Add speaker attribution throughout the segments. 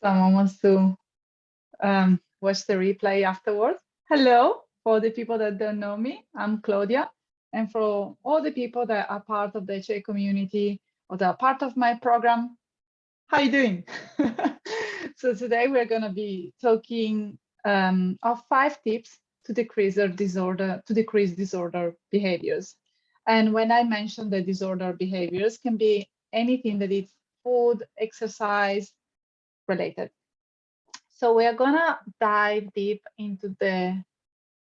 Speaker 1: someone wants to watch the replay afterwards. Hello, for the people that don't know me, I'm Claudia. And for all the people that are part of the HA community or that are part of my program, how you doing? So today we're going to be talking of 5 tips to decrease disorder behaviors. And when I mention the disorder behaviors, can be anything that is food, exercise related. So we are gonna dive deep into the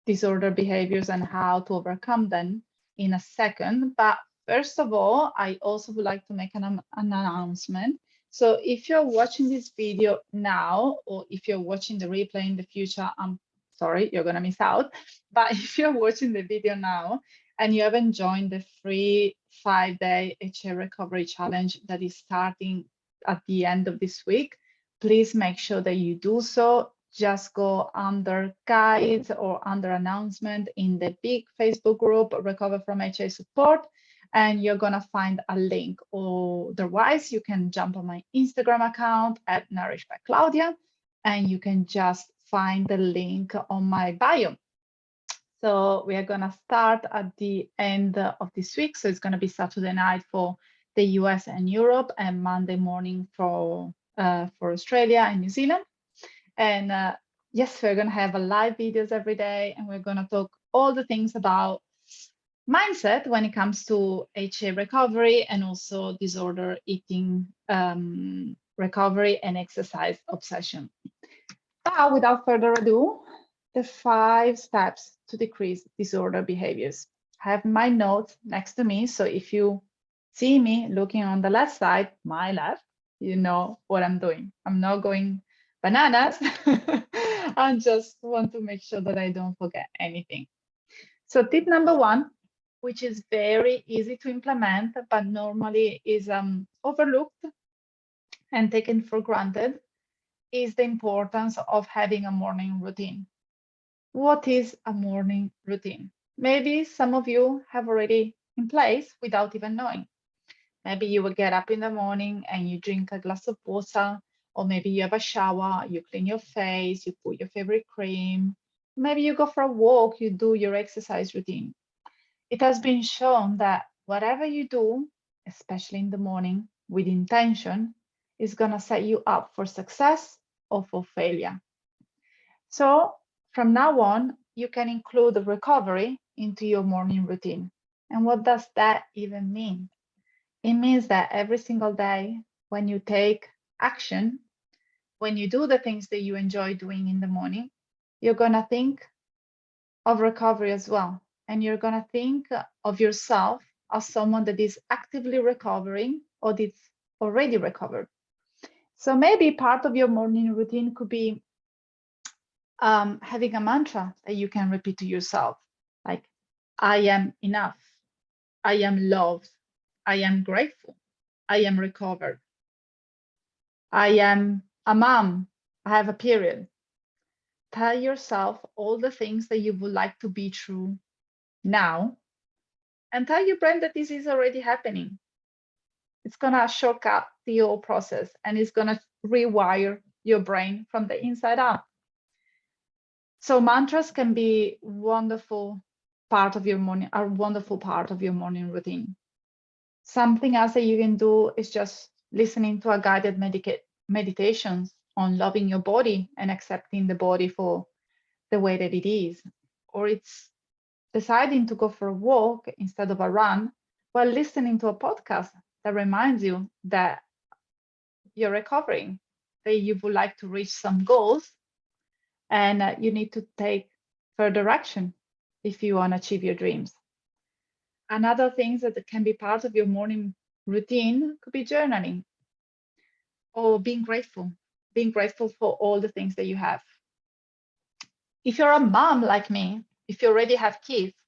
Speaker 1: disorder behaviors and how to overcome them in a second. But first of all, I also would like to make an announcement. So if you're watching this video now, or if you're watching the replay in the future, I'm sorry, you're gonna miss out. But if you're watching the video now and you haven't joined the free 5-day HA recovery challenge that is starting at the end of this week, please make sure that you do so. Just go under guides or under announcement in the big Facebook group, Recover from HA Support, and you're gonna find a link. Or otherwise, you can jump on my Instagram account at Nourish by Claudia, and you can just find the link on my bio. So we are gonna start at the end of this week. So it's gonna be Saturday night for the US and Europe, and Monday morning for Australia and New Zealand. And yes, we're going to have a live videos every day, and we're going to talk all the things about mindset when it comes to HA recovery and also disorder eating recovery and exercise obsession. But without further ado, the 5 steps to decrease disorder behaviors. I have my notes next to me, so if you see me looking on the left side, my left, you know what I'm doing. I'm not going bananas. I just want to make sure that I don't forget anything. So tip number 1, which is very easy to implement, but normally is overlooked and taken for granted, is the importance of having a morning routine. What is a morning routine? Maybe some of you have already in place without even knowing. Maybe you will get up in the morning and you drink a glass of water, or maybe you have a shower, you clean your face, you put your favorite cream. Maybe you go for a walk, you do your exercise routine. It has been shown that whatever you do, especially in the morning with intention, is going to set you up for success or for failure. So from now on, you can include the recovery into your morning routine. And what does that even mean? It means that every single day, when you take action, when you do the things that you enjoy doing in the morning, you're going to think of recovery as well. And you're going to think of yourself as someone that is actively recovering or that's already recovered. So maybe part of your morning routine could be having a mantra that you can repeat to yourself, like, I am enough, I am loved, I am grateful, I am recovered, I am a mom, I have a period. Tell yourself all the things that you would like to be true now, and tell your brain that this is already happening. It's gonna shortcut the whole process, and it's gonna rewire your brain from the inside out. So mantras can be a wonderful part of your morning routine. Something else that you can do is just listening to a guided meditations on loving your body and accepting the body for the way that it is. Or it's deciding to go for a walk instead of a run while listening to a podcast that reminds you that you're recovering, that you would like to reach some goals, and you need to take further action if you want to achieve your dreams. Another thing that can be part of your morning routine could be journaling or being grateful for all the things that you have. If you're a mom like me, if you already have kids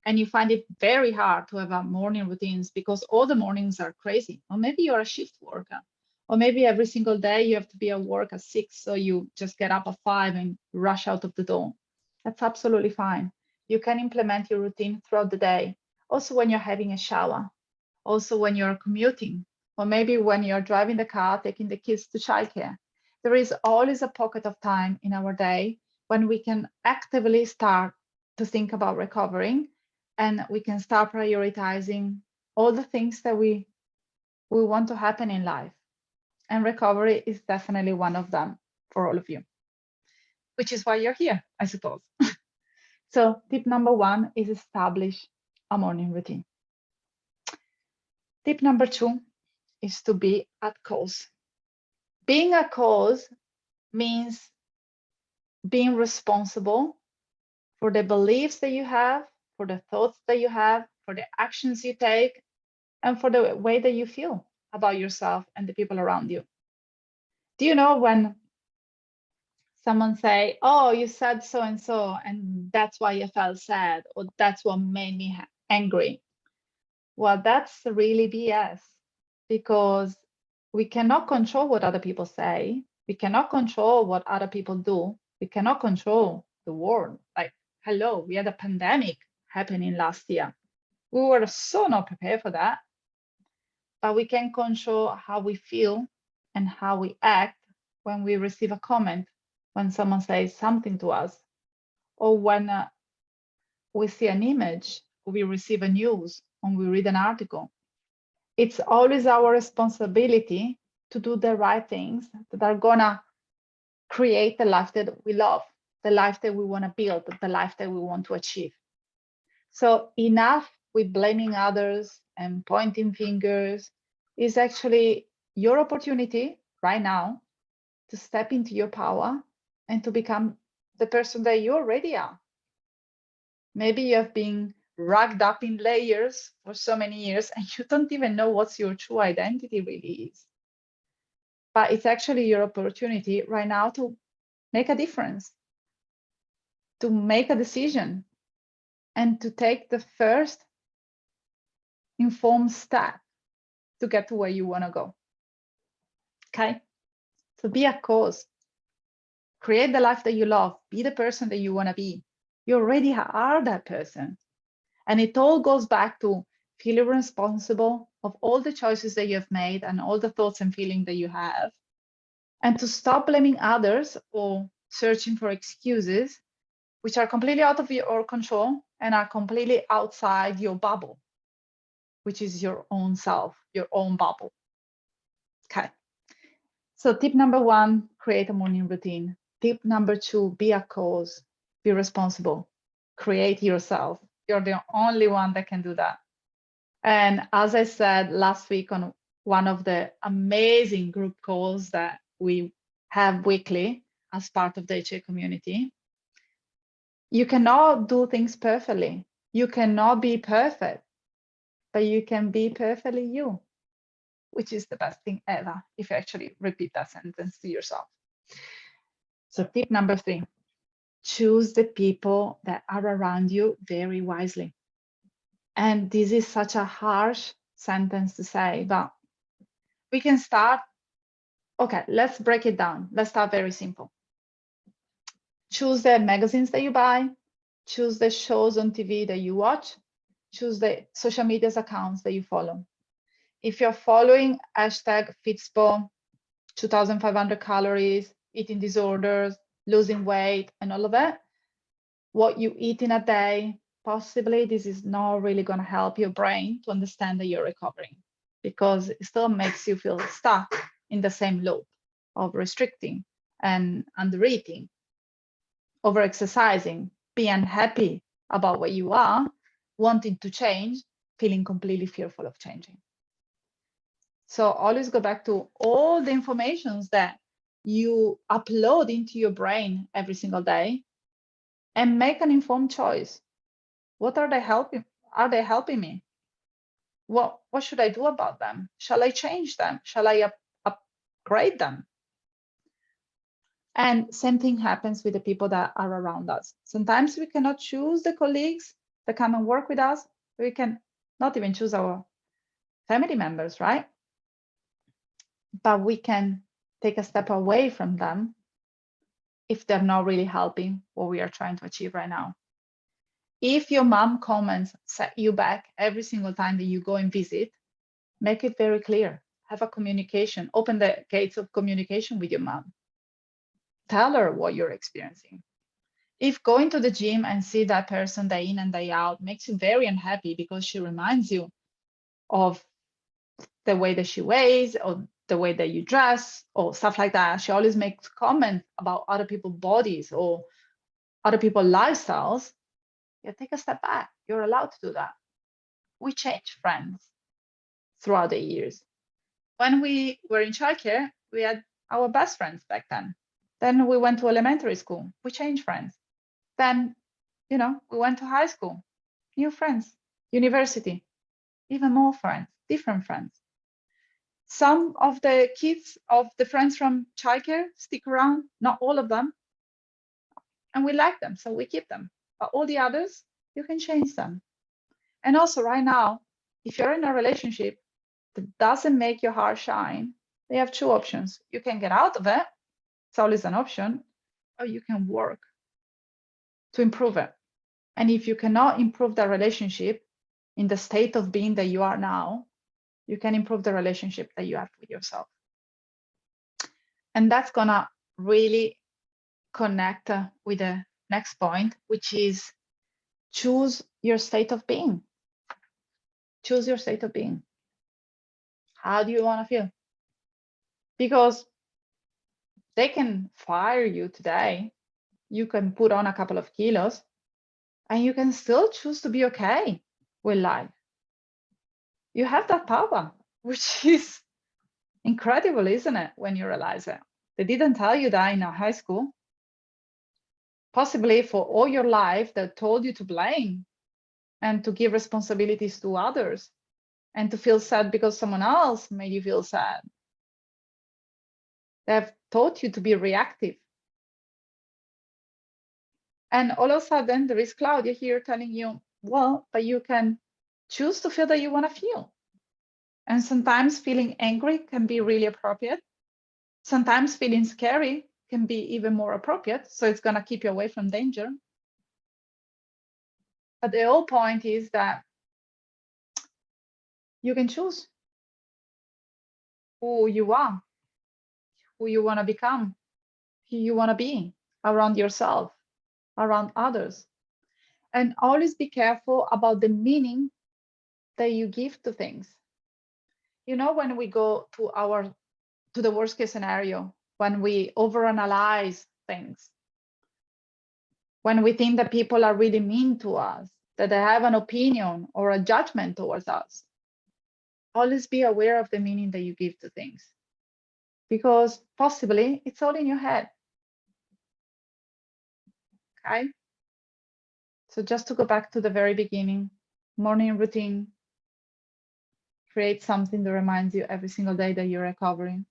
Speaker 1: and you find it very hard to have a morning routines because all the mornings are crazy, or maybe you're a shift worker, or maybe every single day you have to be at work at 6, so you just get up at 5 and rush out of the door. That's absolutely fine. You can implement your routine throughout the day, also when you're having a shower, also when you're commuting, or maybe when you're driving the car, taking the kids to childcare. There is always a pocket of time in our day when we can actively start to think about recovering, and we can start prioritizing all the things that we want to happen in life. And recovery is definitely one of them for all of you, which is why you're here, I suppose. So tip number 1 is establish a morning routine. Tip number 2 is to be at cause. Being at cause means being responsible for the beliefs that you have, for the thoughts that you have, for the actions you take, and for the way that you feel about yourself and the people around you. Do you know when someone say, oh, you said so and so, and that's why you felt sad, or that's what made me angry? Well, that's really BS, because we cannot control what other people say. We cannot control what other people do. We cannot control the world. Like, hello, we had a pandemic happening last year. We were so not prepared for that. But we can control how we feel and how we act when we receive a comment, when someone says something to us, or when we see an image, or we receive a news, or we read an article. It's always our responsibility to do the right things that are gonna create the life that we love, the life that we want to build, the life that we want to achieve. So enough with blaming others and pointing fingers. Is actually your opportunity right now to step into your power and to become the person that you already are. Maybe you have been wrapped up in layers for so many years and you don't even know what your true identity really is. But it's actually your opportunity right now to make a difference, to make a decision, and to take the first informed step to get to where you want to go. Okay? So be a cause. Create the life that you love. Be the person that you want to be. You already are that person. And it all goes back to feeling responsible of all the choices that you have made and all the thoughts and feelings that you have. And to stop blaming others or searching for excuses, which are completely out of your control and are completely outside your bubble, which is your own self, your own bubble. Okay. So tip number 1, create a morning routine. Tip number 2, be a cause, be responsible, create yourself. You're the only one that can do that. And as I said last week on one of the amazing group calls that we have weekly as part of the HA community, you cannot do things perfectly. You cannot be perfect, but you can be perfectly you, which is the best thing ever if you actually repeat that sentence to yourself. So tip number 3, choose the people that are around you very wisely. And this is such a harsh sentence to say, but we can start. Okay, let's break it down. Let's start very simple. Choose the magazines that you buy, choose the shows on TV that you watch, choose the social media accounts that you follow. If you're following hashtag Fitspo, 2,500 calories, eating disorders, losing weight, and all of that, what you eat in a day, possibly this is not really going to help your brain to understand that you're recovering, because it still makes you feel stuck in the same loop of restricting and undereating, over-exercising, being unhappy about where you are, wanting to change, feeling completely fearful of changing. So always go back to all the informations that you upload into your brain every single day and make an informed choice. What are they helping? Are they helping me? What should I do about them? Shall I change them? Shall I upgrade them? And same thing happens with the people that are around us. Sometimes we cannot choose the colleagues that come and work with us. We can not even choose our family members, right? But we can take a step away from them if they're not really helping what we are trying to achieve right now. If your mom comments set you back every single time that you go and visit, make it very clear. have a communication, open the gates of communication with your mom. Tell her what you're experiencing. If going to the gym and see that person day in and day out makes you very unhappy because she reminds you of the way that she weighs or the way that you dress or stuff like that, she always makes comments about other people's bodies or other people's lifestyles, you take a step back. You're allowed to do that. We change friends throughout the years. When we were in childcare, we had our best friends back then. Then we went to elementary school. We changed friends. Then, we went to high school, new friends, university, even more friends, different friends. Some of the kids of the friends from childcare stick around, not all of them. And we like them, so we keep them. But all the others, you can change them. And also right now, if you're in a relationship that doesn't make your heart shine, they have two options. You can get out of it, it's always an option, or you can work to improve it. And if you cannot improve the relationship in the state of being that you are now, you can improve the relationship that you have with yourself. And that's gonna really connect with the next point, which is choose your state of being. Choose your state of being. How do you want to feel? Because they can fire you today. You can put on a couple of kilos and you can still choose to be okay with life. You have that power, which is incredible, isn't it? When you realize it. They didn't tell you that in high school. Possibly for all your life, they told you to blame and to give responsibilities to others and to feel sad because someone else made you feel sad. They've taught you to be reactive. And all of a sudden, there is Claudia here telling you, well, but you can choose to feel that you want to feel. And sometimes feeling angry can be really appropriate. Sometimes feeling scary can be even more appropriate. So it's going to keep you away from danger. But the whole point is that you can choose who you are, who you want to become, who you want to be around yourself, around others. And always be careful about the meaning that you give to things. When we go to the worst case scenario, when we overanalyze things, when we think that people are really mean to us, that they have an opinion or a judgment towards us, always be aware of the meaning that you give to things, because possibly it's all in your head. Okay? So just to go back to the very beginning, morning routine, create something that reminds you every single day that you're recovering.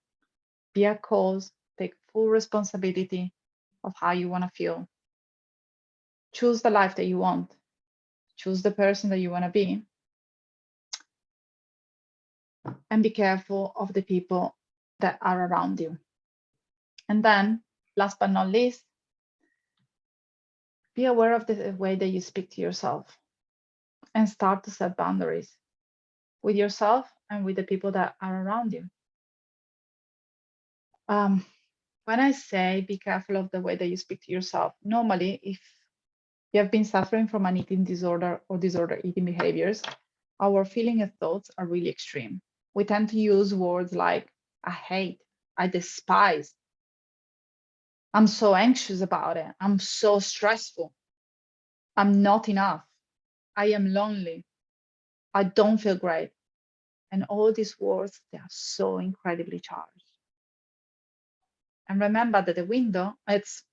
Speaker 1: Be a cause, take full responsibility of how you want to feel. Choose the life that you want. Choose the person that you want to be. And be careful of the people that are around you. And then, last but not least, be aware of the way that you speak to yourself and start to set boundaries with yourself and with the people that are around you. When I say be careful of the way that you speak to yourself, normally if you have been suffering from an eating disorder or disorder eating behaviors, our feelings and thoughts are really extreme. We tend to use words like, I hate, I despise, I'm so anxious about it, I'm so stressful, I'm not enough, I am lonely, I don't feel great. And all these words, they are so incredibly charged. And remember that the window, it's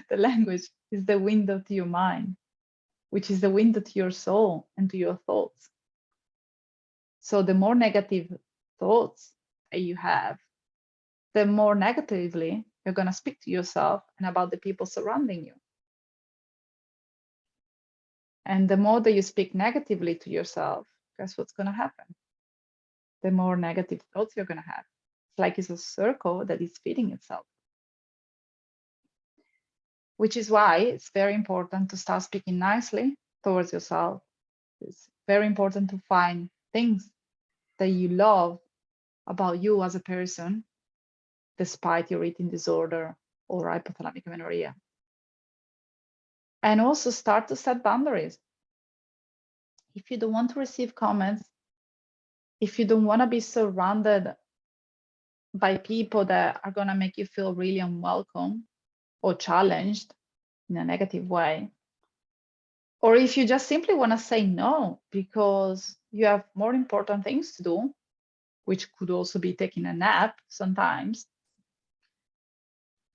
Speaker 1: the language is the window to your mind, which is the window to your soul and to your thoughts. So the more negative thoughts that you have, the more negatively you're going to speak to yourself and about the people surrounding you. And the more that you speak negatively to yourself, guess what's going to happen? The more negative thoughts you're going to have. It's like it's a circle that is feeding itself. Which is why it's very important to start speaking nicely towards yourself. It's very important to find things that you love about you as a person, despite your eating disorder or hypothalamic amenorrhea. And also start to set boundaries. If you don't want to receive comments, if you don't want to be surrounded by people that are going to make you feel really unwelcome or challenged in a negative way, or if you just simply want to say no because you have more important things to do, which could also be taking a nap sometimes,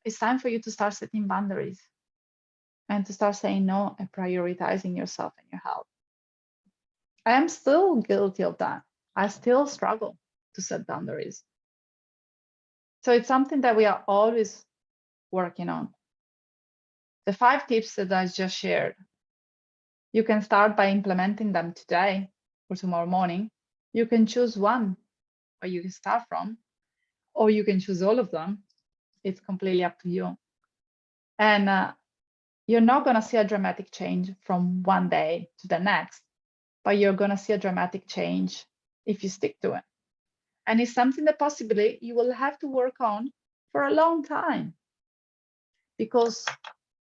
Speaker 1: it's time for you to start setting boundaries and to start saying no and prioritizing yourself and your health. I am still guilty of that. I still struggle to set boundaries. So it's something that we are always working on. The 5 tips that I just shared, you can start by implementing them today or tomorrow morning. You can choose one where you can start from, or you can choose all of them. It's completely up to you. And you're not going to see a dramatic change from one day to the next, but you're going to see a dramatic change if you stick to it. And it's something that possibly you will have to work on for a long time, because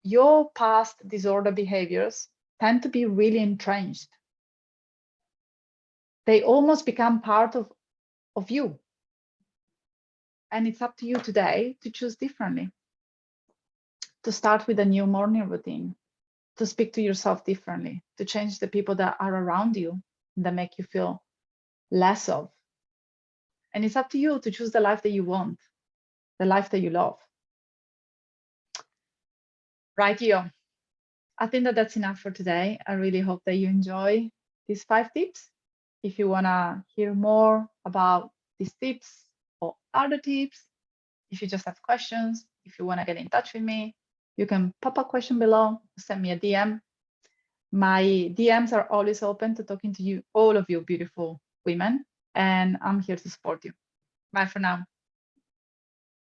Speaker 1: your past disorder behaviors tend to be really entrenched. They almost become part of you. And it's up to you today to choose differently, to start with a new morning routine, to speak to yourself differently, to change the people that are around you that make you feel less of. And it's up to you to choose the life that you want, the life that you love. Right, here. I think that that's enough for today. I really hope that you enjoy these 5 tips. If you want to hear more about these tips or other tips, if you just have questions, if you want to get in touch with me, you can pop a question below, send me a DM. My DMs are always open to talking to you, all of you beautiful women, and I'm here to support you. Bye for now.